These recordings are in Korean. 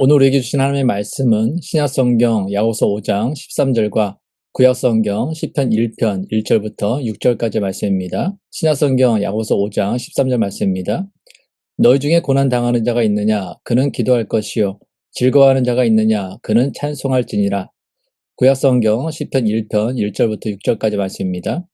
오늘 우리에게 주신 하나님의 말씀은 신약성경 야고보서 5장 13절과 구약성경 시편 1편 1절부터 6절까지 말씀입니다. 신약성경 야고보서 5장 13절 말씀입니다. 너희 중에 고난 당하는 자가 있느냐? 그는 기도할 것이요. 즐거워하는 자가 있느냐? 그는 찬송할지니라. 구약성경 시편 1편 1절부터 6절까지 말씀입니다.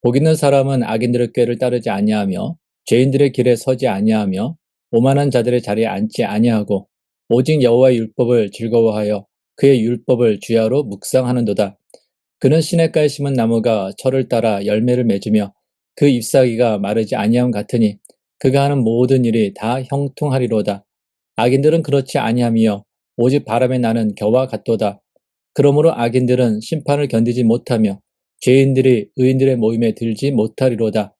복 있는 사람은 악인들의 꾀를 따르지 아니하며 죄인들의 길에 서지 아니하며 오만한 자들의 자리에 앉지 아니하고 오직 여호와의 율법을 즐거워하여 그의 율법을 주야로 묵상하는도다. 그는 시냇가에 심은 나무가 철을 따라 열매를 맺으며 그 잎사귀가 마르지 아니함 같으니 그가 하는 모든 일이 다 형통하리로다. 악인들은 그렇지 아니하며 오직 바람에 나는 겨와 같도다. 그러므로 악인들은 심판을 견디지 못하며 죄인들이 의인들의 모임에 들지 못하리로다.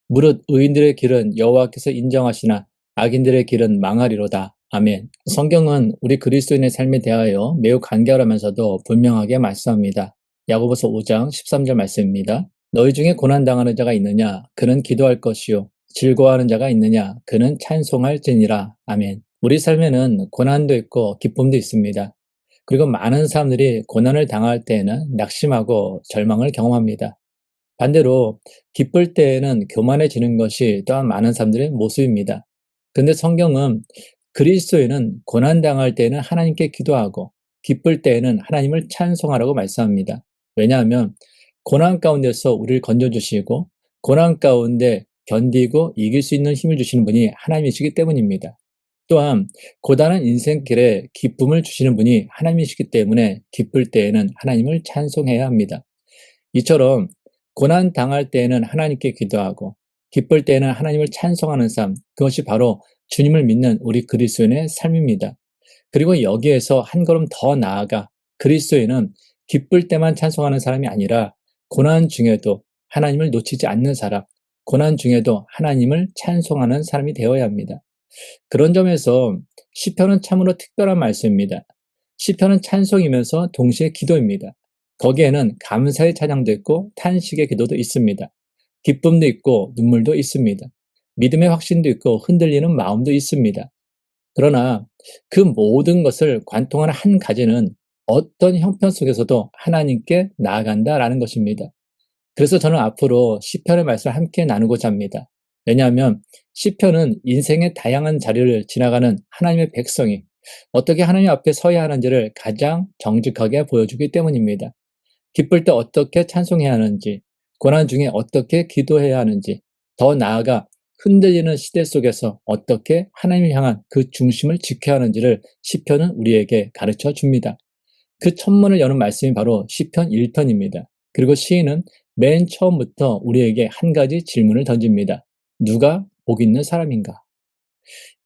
무릇 의인들의 길은 여호와께서 인정하시나 악인들의 길은 망하리로다. 아멘. 성경은 우리 그리스도인의 삶에 대하여 매우 간결하면서도 분명하게 말씀합니다. 야고보서 5장 13절 말씀입니다. 너희 중에 고난당하는 자가 있느냐? 그는 기도할 것이요. 즐거워하는 자가 있느냐? 그는 찬송할지니라. 아멘. 우리 삶에는 고난도 있고 기쁨도 있습니다. 그리고 많은 사람들이 고난을 당할 때에는 낙심하고 절망을 경험합니다. 반대로 기쁠 때에는 교만해지는 것이 또한 많은 사람들의 모습입니다. 그런데 성경은 그리스도인은 고난당할 때에는 하나님께 기도하고 기쁠 때에는 하나님을 찬송하라고 말씀합니다. 왜냐하면 고난 가운데서 우리를 건져주시고 고난 가운데 견디고 이길 수 있는 힘을 주시는 분이 하나님이시기 때문입니다. 또한 고단한 인생길에 기쁨을 주시는 분이 하나님이시기 때문에 기쁠 때에는 하나님을 찬송해야 합니다. 이처럼 고난 당할 때에는 하나님께 기도하고 기쁠 때에는 하나님을 찬송하는 삶, 그것이 바로 주님을 믿는 우리 그리스도인의 삶입니다. 그리고 여기에서 한 걸음 더 나아가 그리스도인은 기쁠 때만 찬송하는 사람이 아니라 고난 중에도 하나님을 놓치지 않는 사람, 고난 중에도 하나님을 찬송하는 사람이 되어야 합니다. 그런 점에서 시편은 참으로 특별한 말씀입니다. 시편은 찬송이면서 동시에 기도입니다. 거기에는 감사의 찬양도 있고 탄식의 기도도 있습니다. 기쁨도 있고 눈물도 있습니다. 믿음의 확신도 있고 흔들리는 마음도 있습니다. 그러나 그 모든 것을 관통하는 한 가지는 어떤 형편 속에서도 하나님께 나아간다라는 것입니다. 그래서 저는 앞으로 시편의 말씀을 함께 나누고자 합니다. 왜냐하면 시편은 인생의 다양한 자리를 지나가는 하나님의 백성이 어떻게 하나님 앞에 서야 하는지를 가장 정직하게 보여주기 때문입니다. 기쁠 때 어떻게 찬송해야 하는지, 고난 중에 어떻게 기도해야 하는지, 더 나아가 흔들리는 시대 속에서 어떻게 하나님을 향한 그 중심을 지켜야 하는지를 시편은 우리에게 가르쳐 줍니다. 그 천문을 여는 말씀이 바로 시편 1편입니다. 그리고 시인은 맨 처음부터 우리에게 한 가지 질문을 던집니다. 누가 복 있는 사람인가?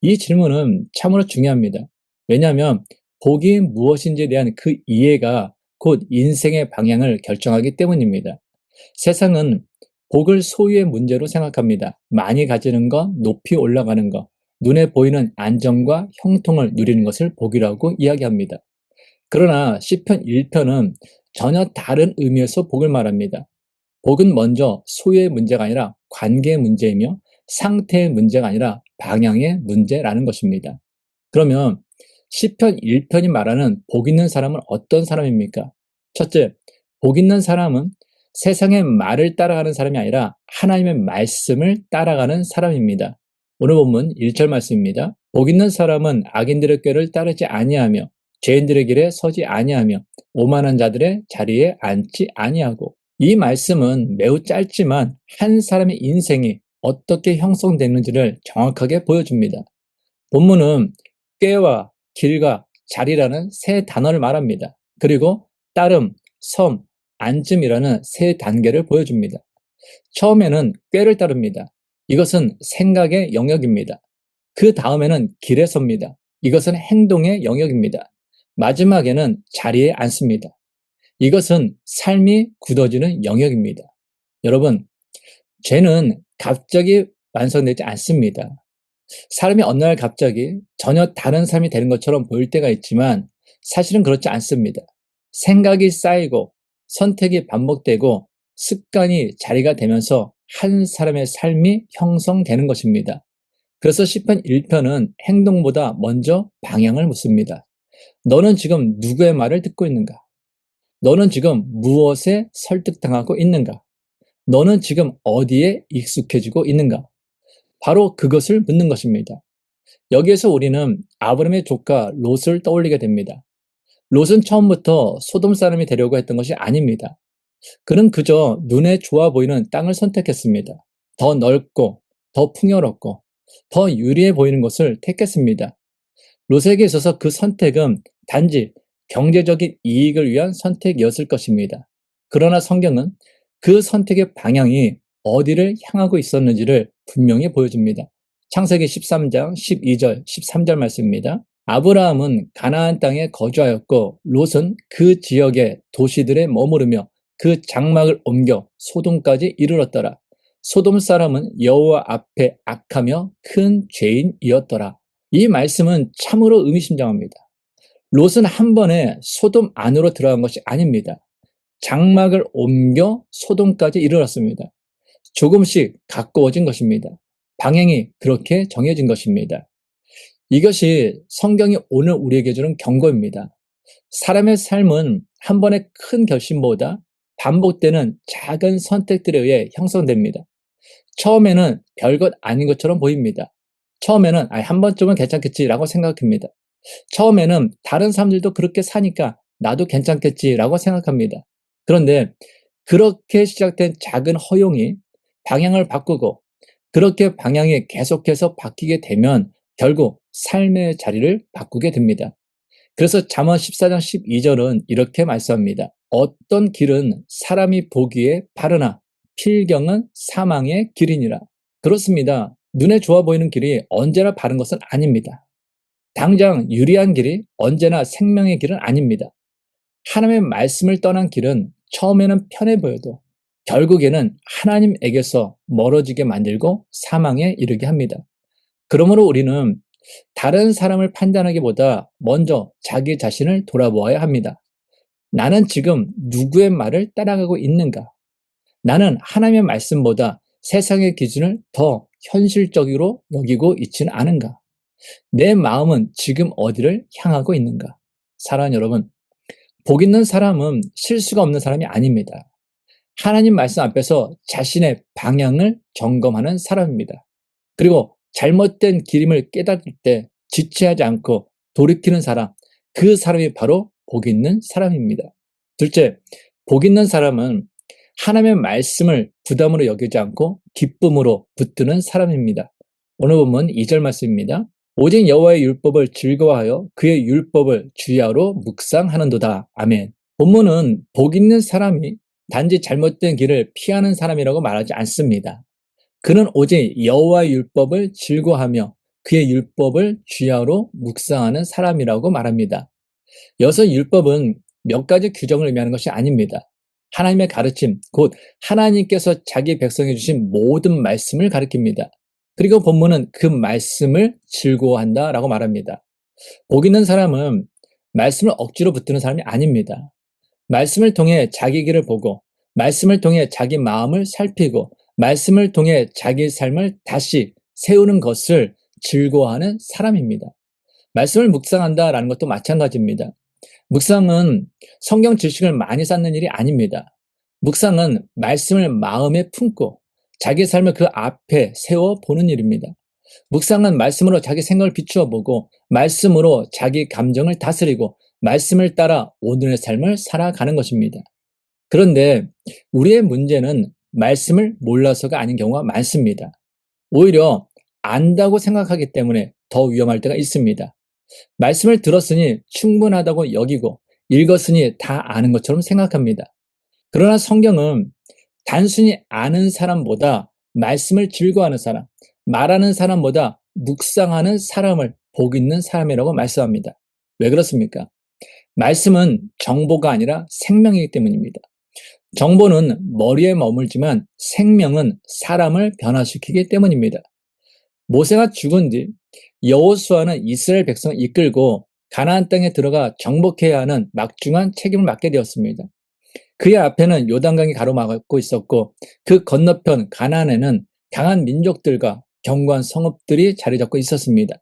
이 질문은 참으로 중요합니다. 왜냐하면 복이 무엇인지에 대한 그 이해가 곧 인생의 방향을 결정하기 때문입니다. 세상은 복을 소유의 문제로 생각합니다. 많이 가지는 것, 높이 올라가는 것, 눈에 보이는 안정과 형통을 누리는 것을 복이라고 이야기합니다. 그러나 시편 1편은 전혀 다른 의미에서 복을 말합니다. 복은 먼저 소유의 문제가 아니라 관계의 문제이며 상태의 문제가 아니라 방향의 문제라는 것입니다. 그러면 시편 1편이 말하는 복 있는 사람은 어떤 사람입니까? 첫째, 복 있는 사람은 세상의 말을 따라가는 사람이 아니라 하나님의 말씀을 따라가는 사람입니다. 오늘 본문 1절 말씀입니다. 복 있는 사람은 악인들의 꾀를 따르지 아니하며 죄인들의 길에 서지 아니하며 오만한 자들의 자리에 앉지 아니하고. 이 말씀은 매우 짧지만 한 사람의 인생이 어떻게 형성되는지를 정확하게 보여줍니다. 본문은 꾀와 길과 자리라는 세 단어를 말합니다. 그리고 따름, 섬, 앉음이라는 세 단계를 보여줍니다. 처음에는 꾀를 따릅니다. 이것은 생각의 영역입니다. 그 다음에는 길에 섭니다. 이것은 행동의 영역입니다. 마지막에는 자리에 앉습니다. 이것은 삶이 굳어지는 영역입니다. 여러분, 죄는 갑자기 완성되지 않습니다. 사람이 어느 날 갑자기 전혀 다른 삶이 되는 것처럼 보일 때가 있지만 사실은 그렇지 않습니다. 생각이 쌓이고 선택이 반복되고 습관이 자리가 되면서 한 사람의 삶이 형성되는 것입니다. 그래서 시편 1편은 행동보다 먼저 방향을 묻습니다. 너는 지금 누구의 말을 듣고 있는가? 너는 지금 무엇에 설득당하고 있는가? 너는 지금 어디에 익숙해지고 있는가? 바로 그것을 묻는 것입니다. 여기에서 우리는 아브라함의 조카 롯을 떠올리게 됩니다. 롯은 처음부터 소돔 사람이 되려고 했던 것이 아닙니다. 그는 그저 눈에 좋아 보이는 땅을 선택했습니다. 더 넓고, 더 풍요롭고, 더 유리해 보이는 것을 택했습니다. 롯에게 있어서 그 선택은 단지 경제적인 이익을 위한 선택이었을 것입니다. 그러나 성경은 그 선택의 방향이 어디를 향하고 있었는지를 분명히 보여줍니다. 창세기 13장 12절, 13절 말씀입니다. 아브라함은 가나안 땅에 거주하였고 롯은 그 지역의 도시들에 머무르며 그 장막을 옮겨 소돔까지 이르렀더라. 소돔 사람은 여호와 앞에 악하며 큰 죄인이었더라. 이 말씀은 참으로 의미심장합니다. 롯은 한 번에 소돔 안으로 들어간 것이 아닙니다. 장막을 옮겨 소돔까지 이르렀습니다. 조금씩 가까워진 것입니다. 방향이 그렇게 정해진 것입니다. 이것이 성경이 오늘 우리에게 주는 경고입니다. 사람의 삶은 한 번의 큰 결심보다 반복되는 작은 선택들에 의해 형성됩니다. 처음에는 별것 아닌 것처럼 보입니다. 처음에는 한 번쯤은 괜찮겠지라고 생각합니다. 처음에는 다른 사람들도 그렇게 사니까 나도 괜찮겠지라고 생각합니다. 그런데 그렇게 시작된 작은 허용이 방향을 바꾸고 그렇게 방향이 계속해서 바뀌게 되면 결국 삶의 자리를 바꾸게 됩니다. 그래서 잠언 14장 12절은 이렇게 말씀합니다. 어떤 길은 사람이 보기에 바르나 필경은 사망의 길이니라. 그렇습니다. 눈에 좋아 보이는 길이 언제나 바른 것은 아닙니다. 당장 유리한 길이 언제나 생명의 길은 아닙니다. 하나님의 말씀을 떠난 길은 처음에는 편해 보여도 결국에는 하나님에게서 멀어지게 만들고 사망에 이르게 합니다. 그러므로 우리는 다른 사람을 판단하기보다 먼저 자기 자신을 돌아보아야 합니다. 나는 지금 누구의 말을 따라가고 있는가? 나는 하나님의 말씀보다 세상의 기준을 더 현실적으로 여기고 있지는 않은가? 내 마음은 지금 어디를 향하고 있는가? 사랑하는 여러분, 복 있는 사람은 실수가 없는 사람이 아닙니다. 하나님 말씀 앞에서 자신의 방향을 점검하는 사람입니다. 그리고 잘못된 길임을 깨달을 때 지체하지 않고 돌이키는 사람, 그 사람이 바로 복 있는 사람입니다. 둘째, 복 있는 사람은 하나님의 말씀을 부담으로 여기지 않고 기쁨으로 붙드는 사람입니다. 오늘 본문 2절 말씀입니다. 오직 여호와의 율법을 즐거워하여 그의 율법을 주야로 묵상하는도다. 아멘. 본문은 복 있는 사람이 단지 잘못된 길을 피하는 사람이라고 말하지 않습니다. 그는 오직 여호와의 율법을 즐거워하며 그의 율법을 주야로 묵상하는 사람이라고 말합니다. 여기서 율법은 몇 가지 규정을 의미하는 것이 아닙니다. 하나님의 가르침, 곧 하나님께서 자기 백성에 주신 모든 말씀을 가리킵니다. 그리고 본문은 그 말씀을 즐거워한다라고 말합니다. 복 있는 사람은 말씀을 억지로 붙드는 사람이 아닙니다. 말씀을 통해 자기 길을 보고, 말씀을 통해 자기 마음을 살피고, 말씀을 통해 자기 삶을 다시 세우는 것을 즐거워하는 사람입니다. 말씀을 묵상한다라는 것도 마찬가지입니다. 묵상은 성경 지식을 많이 쌓는 일이 아닙니다. 묵상은 말씀을 마음에 품고 자기 삶을 그 앞에 세워 보는 일입니다. 묵상은 말씀으로 자기 생각을 비추어 보고 말씀으로 자기 감정을 다스리고 말씀을 따라 오늘의 삶을 살아가는 것입니다. 그런데 우리의 문제는 말씀을 몰라서가 아닌 경우가 많습니다. 오히려 안다고 생각하기 때문에 더 위험할 때가 있습니다. 말씀을 들었으니 충분하다고 여기고 읽었으니 다 아는 것처럼 생각합니다. 그러나 성경은 단순히 아는 사람보다 말씀을 즐거워하는 사람, 말하는 사람보다 묵상하는 사람을 복 있는 사람이라고 말씀합니다. 왜 그렇습니까? 말씀은 정보가 아니라 생명이기 때문입니다. 정보는 머리에 머물지만 생명은 사람을 변화시키기 때문입니다. 모세가 죽은 뒤 여호수아는 이스라엘 백성을 이끌고 가나안 땅에 들어가 정복해야 하는 막중한 책임을 맡게 되었습니다. 그의 앞에는 요단강이 가로막고 있었고 그 건너편 가나안에는 강한 민족들과 견고한 성읍들이 자리 잡고 있었습니다.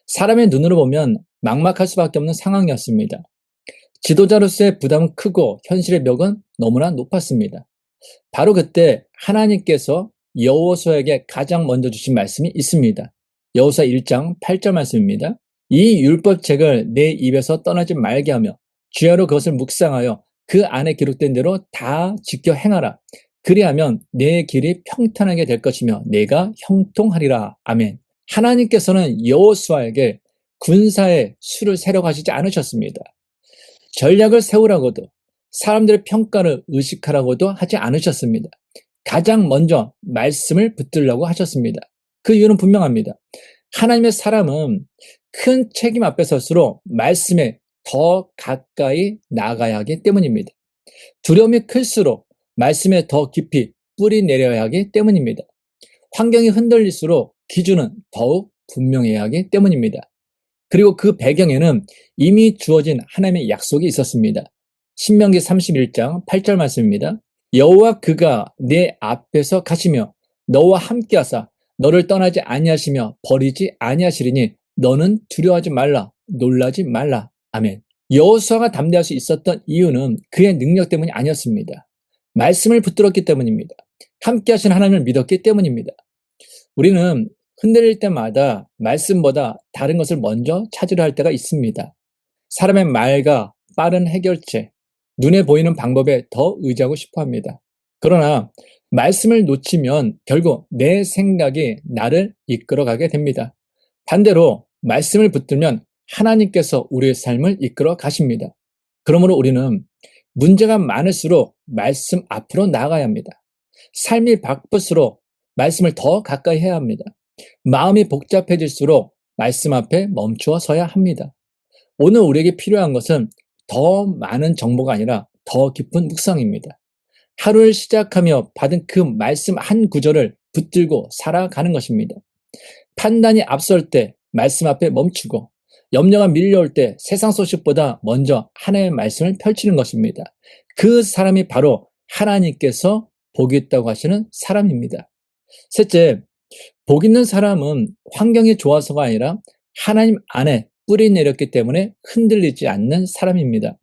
사람의 눈으로 보면 막막할 수밖에 없는 상황이었습니다. 지도자로서의 부담은 크고 현실의 벽은 너무나 높았습니다. 바로 그때 하나님께서 여호수아에게 가장 먼저 주신 말씀이 있습니다. 여호수아 1장 8절 말씀입니다. 이 율법책을 내 입에서 떠나지 말게 하며 주야로 그것을 묵상하여 그 안에 기록된 대로 다 지켜 행하라. 그리하면 내 길이 평탄하게 될 것이며 내가 형통하리라. 아멘. 하나님께서는 여호수아에게 군사의 수를 세려고 하시지 않으셨습니다. 전략을 세우라고도 사람들의 평가를 의식하라고도 하지 않으셨습니다. 가장 먼저 말씀을 붙들려고 하셨습니다. 그 이유는 분명합니다. 하나님의 사람은 큰 책임 앞에 설수록 말씀에 더 가까이 나가야 하기 때문입니다. 두려움이 클수록 말씀에 더 깊이 뿌리 내려야 하기 때문입니다. 환경이 흔들릴수록 기준은 더욱 분명해야 하기 때문입니다. 그리고 그 배경에는 이미 주어진 하나님의 약속이 있었습니다. 신명기 31장 8절 말씀입니다. 여호와 그가 내 앞에서 가시며 너와 함께하사 너를 떠나지 아니하시며 버리지 아니하시리니 너는 두려워하지 말라 놀라지 말라. 아멘. 여호수아가 담대할 수 있었던 이유는 그의 능력 때문이 아니었습니다. 말씀을 붙들었기 때문입니다. 함께하신 하나님을 믿었기 때문입니다. 우리는 흔들릴 때마다 말씀보다 다른 것을 먼저 찾으려 할 때가 있습니다. 사람의 말과 빠른 해결책, 눈에 보이는 방법에 더 의지하고 싶어 합니다. 그러나 말씀을 놓치면 결국 내 생각이 나를 이끌어가게 됩니다. 반대로 말씀을 붙들면 하나님께서 우리의 삶을 이끌어 가십니다. 그러므로 우리는 문제가 많을수록 말씀 앞으로 나아가야 합니다. 삶이 바쁠수록 말씀을 더 가까이 해야 합니다. 마음이 복잡해질수록 말씀 앞에 멈추어 서야 합니다. 오늘 우리에게 필요한 것은 더 많은 정보가 아니라 더 깊은 묵상입니다. 하루를 시작하며 받은 그 말씀 한 구절을 붙들고 살아가는 것입니다. 판단이 앞설 때 말씀 앞에 멈추고 염려가 밀려올 때 세상 소식보다 먼저 하나님의 말씀을 펼치는 것입니다. 그 사람이 바로 하나님께서 복이 있다고 하시는 사람입니다. 셋째, 복 있는 사람은 환경이 좋아서가 아니라 하나님 안에 뿌리 내렸기 때문에 흔들리지 않는 사람입니다.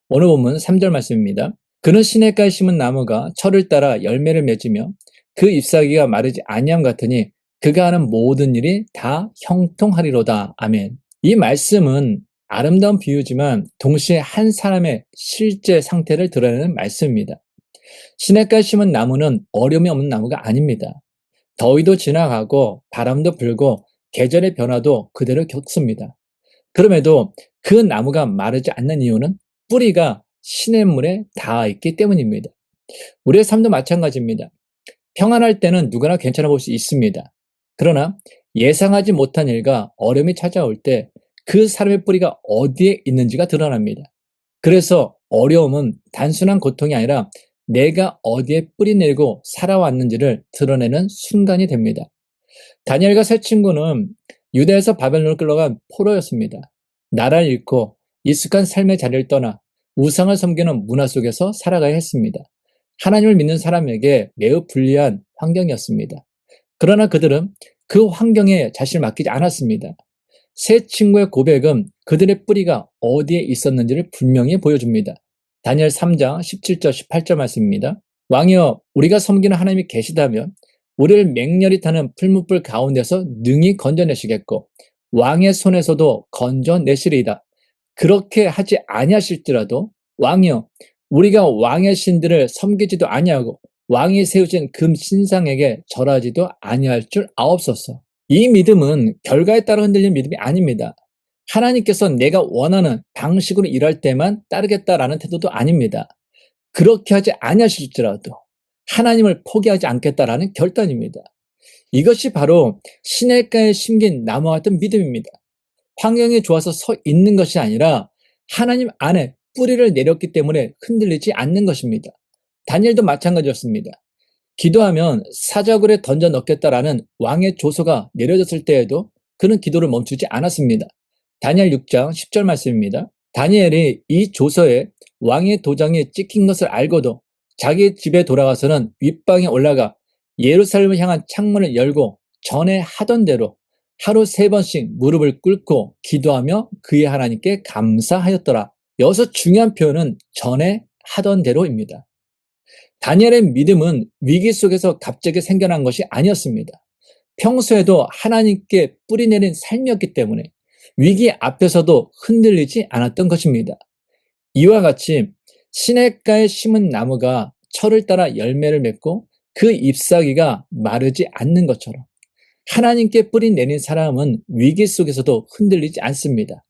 오늘 본문 3절 말씀입니다. 그는 시냇가에 심은 나무가 철을 따라 열매를 맺으며 그 잎사귀가 마르지 아니함 같으니 그가 하는 모든 일이 다 형통하리로다. 아멘. 이 말씀은 아름다운 비유지만 동시에 한 사람의 실제 상태를 드러내는 말씀입니다. 시냇가에 심은 나무는 어려움이 없는 나무가 아닙니다. 더위도 지나가고 바람도 불고 계절의 변화도 그대로 겪습니다. 그럼에도 그 나무가 마르지 않는 이유는 뿌리가 시냇물에 닿아 있기 때문입니다. 우리의 삶도 마찬가지입니다. 평안할 때는 누구나 괜찮아 볼 수 있습니다. 그러나 예상하지 못한 일과 어려움이 찾아올 때 그 사람의 뿌리가 어디에 있는지가 드러납니다. 그래서 어려움은 단순한 고통이 아니라 내가 어디에 뿌리 내리고 살아왔는지를 드러내는 순간이 됩니다. 다니엘과 세 친구는 유대에서 바벨론을 끌려간 포로였습니다. 나라를 잃고 익숙한 삶의 자리를 떠나 우상을 섬기는 문화 속에서 살아가야 했습니다. 하나님을 믿는 사람에게 매우 불리한 환경이었습니다. 그러나 그들은 그 환경에 자신을 맡기지 않았습니다. 세 친구의 고백은 그들의 뿌리가 어디에 있었는지를 분명히 보여줍니다. 다니엘 3장 17절 18절 말씀입니다. 왕이여 우리가 섬기는 하나님이 계시다면 우리를 맹렬히 타는 풀무불 가운데서 능히 건져내시겠고 왕의 손에서도 건져내시리이다. 그렇게 하지 아니하실지라도 왕이여 우리가 왕의 신들을 섬기지도 아니하고 왕이 세우신 금 신상에게 절하지도 아니할 줄 아옵소서. 이 믿음은 결과에 따라 흔들리는 믿음이 아닙니다. 하나님께서 내가 원하는 방식으로 일할 때만 따르겠다라는 태도도 아닙니다. 그렇게 하지 아니하실지라도 하나님을 포기하지 않겠다라는 결단입니다. 이것이 바로 시냇가에 심긴 나무와 같은 믿음입니다. 환경이 좋아서 서 있는 것이 아니라 하나님 안에 뿌리를 내렸기 때문에 흔들리지 않는 것입니다. 다니엘도 마찬가지였습니다. 기도하면 사자굴에 던져 넣겠다라는 왕의 조서가 내려졌을 때에도 그는 기도를 멈추지 않았습니다. 다니엘 6장 10절 말씀입니다. 다니엘이 이 조서에 왕의 도장이 찍힌 것을 알고도 자기 집에 돌아가서는 윗방에 올라가 예루살렘을 향한 창문을 열고 전에 하던 대로 하루 3번씩 무릎을 꿇고 기도하며 그의 하나님께 감사하였더라. 여기서 중요한 표현은 전에 하던 대로입니다. 다니엘의 믿음은 위기 속에서 갑자기 생겨난 것이 아니었습니다. 평소에도 하나님께 뿌리내린 삶이었기 때문에 위기 앞에서도 흔들리지 않았던 것입니다. 이와 같이 시냇가에 심은 나무가 철을 따라 열매를 맺고 그 잎사귀가 마르지 않는 것처럼 하나님께 뿌리 내린 사람은 위기 속에서도 흔들리지 않습니다.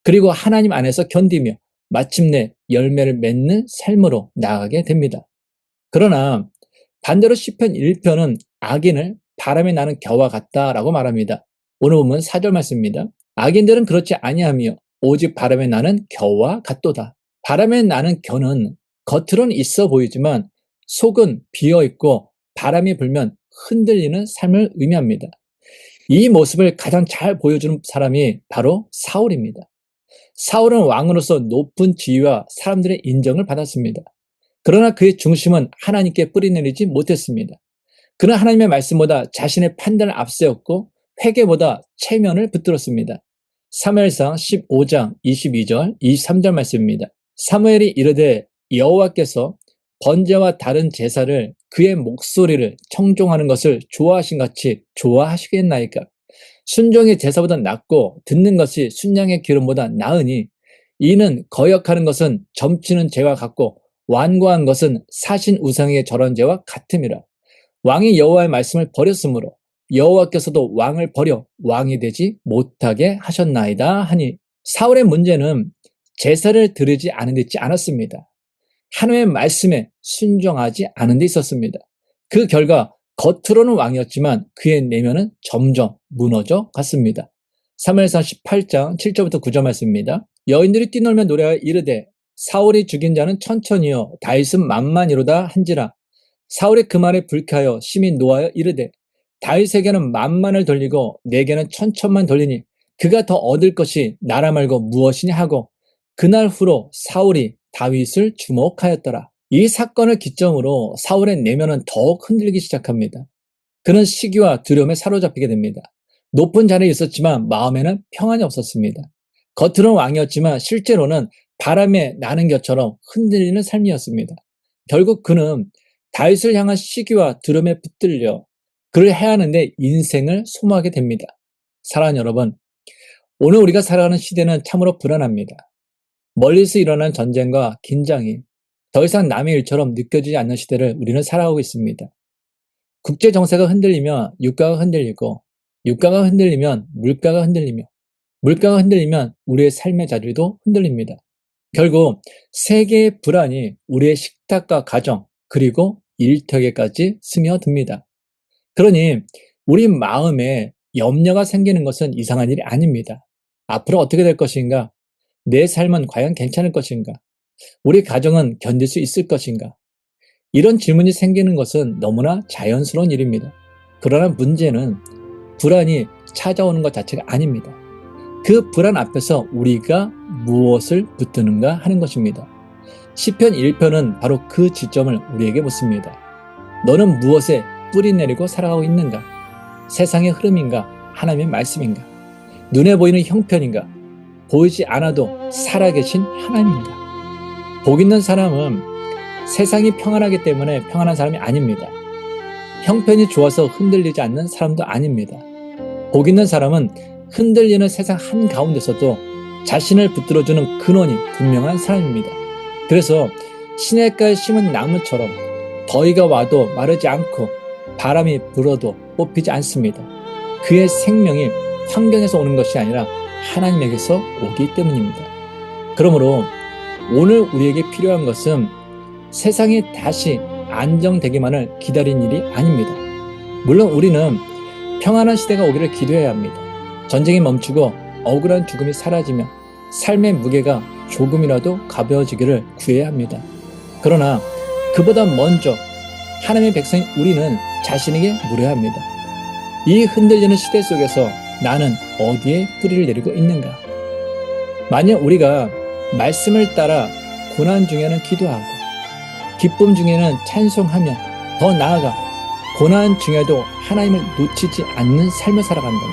그리고 하나님 안에서 견디며 마침내 열매를 맺는 삶으로 나아가게 됩니다. 그러나 반대로 시편 1편은 악인을 바람에 나는 겨와 같다라고 말합니다. 오늘 보면 4절 말씀입니다. 악인들은 그렇지 아니하며 오직 바람에 나는 겨와 같도다. 바람에 나는 겨는 겉으로는 있어 보이지만 속은 비어있고 바람이 불면 흔들리는 삶을 의미합니다. 이 모습을 가장 잘 보여주는 사람이 바로 사울입니다. 사울은 왕으로서 높은 지위와 사람들의 인정을 받았습니다. 그러나 그의 중심은 하나님께 뿌리내리지 못했습니다. 그는 하나님의 말씀보다 자신의 판단을 앞세웠고 회개보다 체면을 붙들었습니다. 사무엘상 15장 22절, 23절 말씀입니다. 사무엘이 이르되 여호와께서 번제와 다른 제사를 그의 목소리를 청종하는 것을 좋아하신 같이 좋아하시겠나이까? 순종의 제사보다 낫고 듣는 것이 순양의 기름보다 나으니 이는 거역하는 것은 점치는 죄와 같고 완고한 것은 사신 우상의 절한 죄와 같음이라. 왕이 여호와의 말씀을 버렸으므로 여호와께서도 왕을 버려 왕이 되지 못하게 하셨나이다 하니 사울의 문제는 제사를 드리지 않은 데 있지 않았습니다. 하나님의 말씀에 순종하지 않은 데 있었습니다. 그 결과 겉으로는 왕이었지만 그의 내면은 점점 무너져 갔습니다. 사무엘상 18장 7절부터 9절 말씀입니다. 여인들이 뛰놀며 노래하여 이르되 사울이 죽인 자는 천천히요 다윗은 만만이로다 한지라. 사울이 그 말에 불쾌하여 심히 노하여 이르되 다윗에게는 만만을 돌리고 내게는 천천만 돌리니 그가 더 얻을 것이 나라 말고 무엇이냐 하고 그날 후로 사울이 다윗을 주목하였더라. 이 사건을 기점으로 사울의 내면은 더욱 흔들리기 시작합니다. 그는 시기와 두려움에 사로잡히게 됩니다. 높은 자리에 있었지만 마음에는 평안이 없었습니다. 겉으로는 왕이었지만 실제로는 바람에 나는 것처럼 흔들리는 삶이었습니다. 결국 그는 다윗을 향한 시기와 두려움에 붙들려 그를 해하는데 인생을 소모하게 됩니다. 사랑하는 여러분, 오늘 우리가 살아가는 시대는 참으로 불안합니다. 멀리서 일어나는 전쟁과 긴장이 더 이상 남의 일처럼 느껴지지 않는 시대를 우리는 살아가고 있습니다. 국제 정세가 흔들리면 유가가 흔들리고 유가가 흔들리면 물가가 흔들리며 물가가 흔들리면 우리의 삶의 자리도 흔들립니다. 결국 세계의 불안이 우리의 식탁과 가정 그리고 일터에까지 스며듭니다. 그러니 우리 마음에 염려가 생기는 것은 이상한 일이 아닙니다. 앞으로 어떻게 될 것인가? 내 삶은 과연 괜찮을 것인가? 우리 가정은 견딜 수 있을 것인가? 이런 질문이 생기는 것은 너무나 자연스러운 일입니다. 그러나 문제는 불안이 찾아오는 것 자체가 아닙니다. 그 불안 앞에서 우리가 무엇을 붙드는가 하는 것입니다. 시편 1편은 바로 그 지점을 우리에게 묻습니다. 너는 무엇에 뿌리 내리고 살아가고 있는가? 세상의 흐름인가? 하나님의 말씀인가? 눈에 보이는 형편인가? 보이지 않아도 살아계신 하나님인가? 복 있는 사람은 세상이 평안하기 때문에 평안한 사람이 아닙니다. 형편이 좋아서 흔들리지 않는 사람도 아닙니다. 복 있는 사람은 흔들리는 세상 한가운데서도 자신을 붙들어주는 근원이 분명한 사람입니다. 그래서 시냇가에 심은 나무처럼 더위가 와도 마르지 않고 바람이 불어도 뽑히지 않습니다. 그의 생명이 환경에서 오는 것이 아니라 하나님에게서 오기 때문입니다. 그러므로 오늘 우리에게 필요한 것은 세상이 다시 안정되기만을 기다린 일이 아닙니다. 물론 우리는 평안한 시대가 오기를 기도해야 합니다. 전쟁이 멈추고 억울한 죽음이 사라지며 삶의 무게가 조금이라도 가벼워지기를 구해야 합니다. 그러나 그보다 먼저 하나님의 백성인 우리는 자신에게 물어야 합니다. 이 흔들리는 시대 속에서 나는 어디에 뿌리를 내리고 있는가? 만약 우리가 말씀을 따라 고난 중에는 기도하고 기쁨 중에는 찬송하며 더 나아가 고난 중에도 하나님을 놓치지 않는 삶을 살아간다면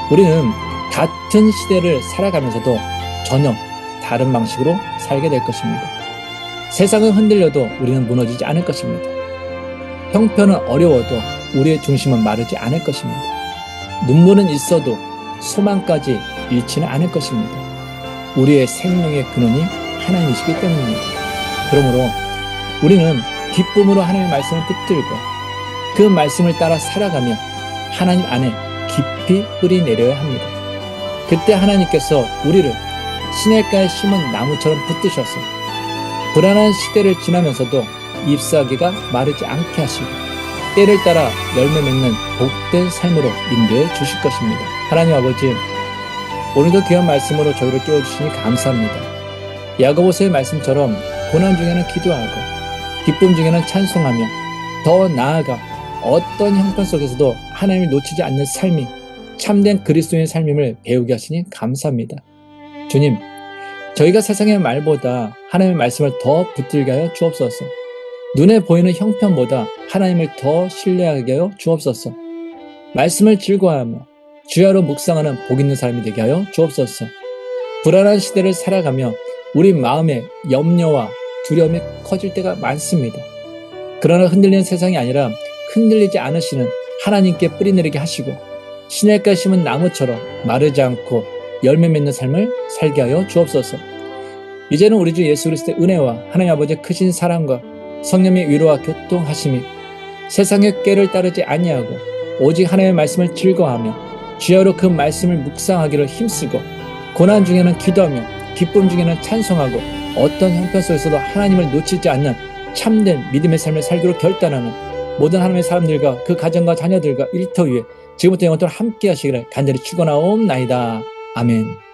우리는 같은 시대를 살아가면서도 전혀 다른 방식으로 살게 될 것입니다. 세상은 흔들려도 우리는 무너지지 않을 것입니다. 형편은 어려워도 우리의 중심은 마르지 않을 것입니다. 눈물은 있어도 소망까지 잃지는 않을 것입니다. 우리의 생명의 근원이 하나님이시기 때문입니다. 그러므로 우리는 기쁨으로 하나님의 말씀을 붙들고 그 말씀을 따라 살아가며 하나님 안에 깊이 뿌리내려야 합니다. 그때 하나님께서 우리를 시냇가에 심은 나무처럼 붙드셔서 불안한 시대를 지나면서도 잎사귀가 마르지 않게 하시고 때를 따라 열매 맺는 복된 삶으로 인도해 주실 것입니다. 하나님 아버지, 오늘도 귀한 말씀으로 저희를 깨워주시니 감사합니다. 야고보서의 말씀처럼 고난 중에는 기도하고 기쁨 중에는 찬송하며 더 나아가 어떤 형편 속에서도 하나님을 놓치지 않는 삶이 참된 그리스도인의 삶임을 배우게 하시니 감사합니다. 주님, 저희가 세상의 말보다 하나님의 말씀을 더 붙들게 하여 주옵소서. 눈에 보이는 형편보다 하나님을 더 신뢰하게 하여 주옵소서. 말씀을 즐거워하며 주야로 묵상하는 복 있는 삶이 되게 하여 주옵소서. 불안한 시대를 살아가며 우리 마음의 염려와 두려움이 커질 때가 많습니다. 그러나 흔들리는 세상이 아니라 흔들리지 않으시는 하나님께 뿌리내리게 하시고 시냇가에 심은 나무처럼 마르지 않고 열매 맺는 삶을 살게 하여 주옵소서. 이제는 우리 주 예수 그리스도의 은혜와 하나님 아버지의 크신 사랑과 성령의 위로와 교통하심이 세상의 꾀를 따르지 아니하고 오직 하나님의 말씀을 즐거워하며 주야로 그 말씀을 묵상하기를 힘쓰고 고난 중에는 기도하며 기쁨 중에는 찬송하고 어떤 형편 속에서도 하나님을 놓치지 않는 참된 믿음의 삶을 살기로 결단하는 모든 하나님의 사람들과 그 가정과 자녀들과 일터 위에 지금부터 영원토록 함께 하시기를 간절히 축원하옵나이다. 아멘.